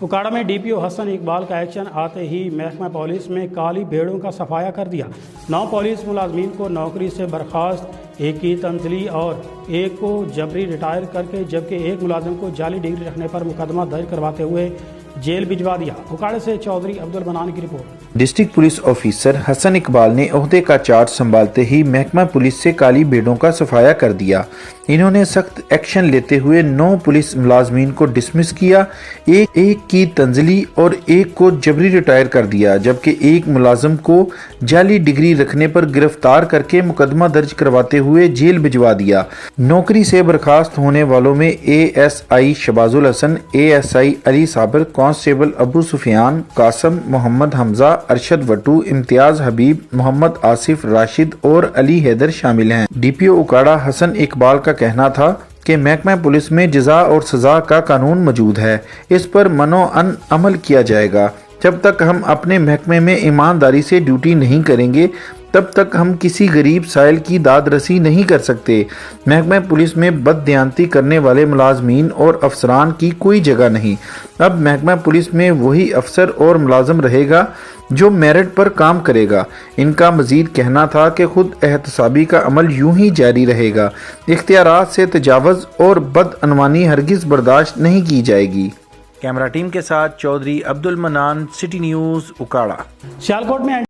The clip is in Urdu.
اکاڑا میں DPO حسن اقبال کا ایکشن آتے ہی محکمہ پولیس میں کالی بھیڑوں کا صفایا کر دیا۔ 9 پولیس ملازمین کو نوکری سے برخاست، 1 کی تنزلی اور 1 کو جبری ریٹائر کر کے جبکہ 1 ملازم کو جعلی ڈگری رکھنے پر مقدمہ درج کرواتے ہوئے جیل بھجوا دیا۔ اکاڑے سے چودھری عبد المنان کی رپورٹ۔ ڈسٹرکٹ پولیس آفیسر حسن اقبال نے عہدے کا چارج سنبھالتے ہی محکمہ پولیس سے کالی بھیڑوں کا صفایا کر دیا۔ انہوں نے سخت ایکشن لیتے ہوئے 9 پولیس ملازمین کو ڈسمس کیا، 1 کی تنزلی اور 1 کو جبری ریٹائر کر دیا جبکہ 1 ملازم کو جعلی ڈگری رکھنے پر گرفتار کر کے مقدمہ درج کرواتے ہوئے جیل بھجوا دیا۔ نوکری سے برخاست ہونے والوں میں ASI شباز الحسن، ASI علی صابر، کانسٹیبل ابو سفیان، قاسم، محمد حمزہ، ارشد وٹو، امتیاز حبیب، محمد آصف، راشد اور علی حیدر شامل ہیں۔ DPO اکاڑا حسن اقبال کا کہنا تھا کہ محکمہ پولیس میں جزا اور سزا کا قانون موجود ہے، اس پر منوعاً عمل کیا جائے گا۔ جب تک ہم اپنے محکمے میں ایمانداری سے ڈیوٹی نہیں کریں گے تب تک ہم کسی غریب سائل کی داد رسی نہیں کر سکتے۔ محکمہ پولیس میں بددیانتی کرنے والے ملازمین اور افسران کی کوئی جگہ نہیں۔ اب محکمہ پولیس میں وہی افسر اور ملازم رہے گا جو میرٹ پر کام کرے گا۔ ان کا مزید کہنا تھا کہ خود احتسابی کا عمل یوں ہی جاری رہے گا، اختیارات سے تجاوز اور بدعنوانی ہرگز برداشت نہیں کی جائے گی۔ کیمرہ ٹیم کے ساتھ چودھری عبد المنان، سٹی نیوز، اکاڑا۔ سیالکوٹ میں